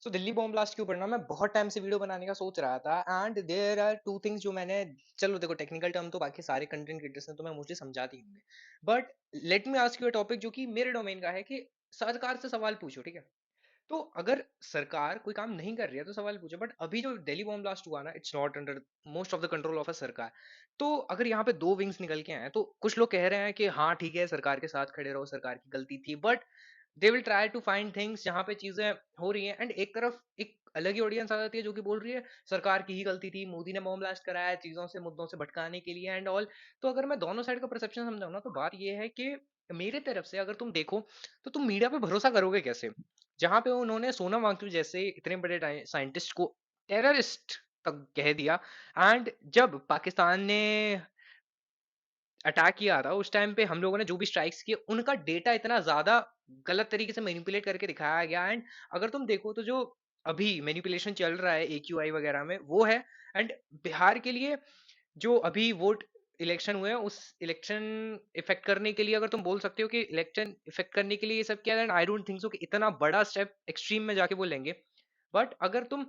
सो Delhi bomb blast के ऊपर ना मैं बहुत टाइम से वीडियो बनाने का सोच रहा था and there are two things जो मैंने, चलो देखो टेक्निकल टर्म तो बाकी सारे कंटेंट क्रिएटर्स ने तो मैं मुझे समझाते ही होंगे, but let me ask you a topic जो कि मेरे डोमेन का है कि सरकार से सवाल पूछो, ठीक है। तो अगर सरकार कोई काम नहीं कर रही है तो सवाल पूछो, बट अभी जो दिल्ली बॉम्ब ब्लास्ट हुआ ना, it's not under most of the control of a सरकार। तो अगर यहाँ पे दो विंग्स निकल के आए तो कुछ लोग कह रहे हैं कि हाँ ठीक है सरकार के साथ खड़े रहो, सरकार की गलती थी, but they will try to find things जहाँ पे चीजें हो रही हैं, एंड एक तरफ एक अलग ही ऑडियंस आ जाती है जो कि बोल रही है सरकार की ही गलती थी, मोदी ने बॉम्ब ब्लास्ट कराया है चीजों से मुद्दों से भटकाने के लिए एंड ऑल। तो अगर मैं दोनों साइड का परसेप्शन समझाऊं ना, तो बात ये है कि मेरे तरफ से अगर तुम देखो तो तुम मीडिया पे भरोसा करोगे कैसे, जहां पे उन्होंने सोनम वांगचुक जैसे इतने बड़े साइंटिस्ट को टेररिस्ट तक कह दिया। एंड जब पाकिस्तान ने अटैक किया था उस टाइम पे हम लोगों ने जो भी स्ट्राइक्स किए उनका डेटा इतना ज्यादा गलत तरीके से मैनिपुलेट करके दिखाया गया। एंड अगर तुम देखो तो जो अभी मैनिपुलेशन चल रहा है AQI वगैरह में वो है। एंड बिहार के लिए जो अभी वोट इलेक्शन हुए हैं उस इलेक्शन इफेक्ट करने के लिए, अगर तुम बोल सकते हो कि इलेक्शन इफेक्ट करने के लिए ये सब किया, and I don't think so कि इतना बड़ा स्टेप एक्सट्रीम में जाके वो लेंगे। बट अगर तुम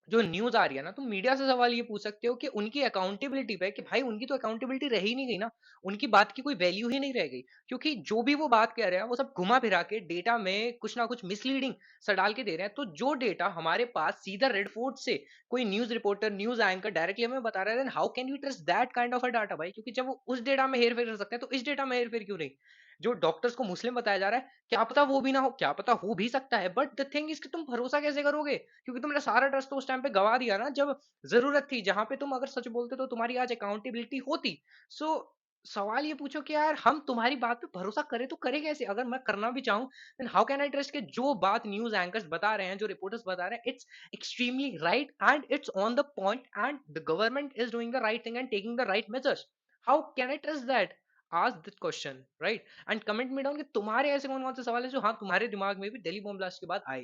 जो न्यूज आ रही है ना, तुम मीडिया से सवाल ये पूछ सकते हो कि उनकी अकाउंटेबिलिटी पे, कि भाई उनकी तो अकाउंटेबिलिटी रह ही नहीं गई ना, उनकी बात की कोई वैल्यू ही नहीं रह गई, क्योंकि जो भी वो बात कह रहे हैं वो सब घुमा फिरा के डेटा में कुछ ना कुछ मिसलीडिंग सा डाल के दे रहे हैं। तो जो डेटा हमारे पास सीधा रेड फोर्ट से कोई news reporter news anchor directly हमें बता रहा है, then how can we trust that kind of a data भाई, क्योंकि जब वो उस डेटा में हेर फेर कर सकते हैं तो इस डेटा में हेर फेर क्यों नहीं। जो डॉक्टर्स को मुस्लिम बताया जा रहा है, क्या पता वो भी ना हो, क्या पता हो भी सकता है, बट द थिंग इज कि तुम भरोसा कैसे करोगे, क्योंकि तुमने सारा ट्रस्ट तो उस टाइम पे गवा दिया ना जब जरूरत थी, जहां पे तुम अगर सच बोलते तो तुम्हारी आज अकाउंटेबिलिटी होती। सो सवाल ये पूछो कि यार हम तुम्हारी बात पे भरोसा करें तो करें कैसे, अगर मैं करना भी चाहूं then how can I trust कि जो बात न्यूज एंकर्स बता रहे हैं, जो रिपोर्टर्स बता रहे हैं, it's extremely right and it's on the point and the government is doing the right thing and taking the right measures. How can I trust that? Ask this question, right? And comment में down कि तुम्हारे ऐसे कौन कौन से सवाल है जो हाँ तुम्हारे दिमाग में भी दिल्ली बॉम्ब ब्लास्ट के बाद आए।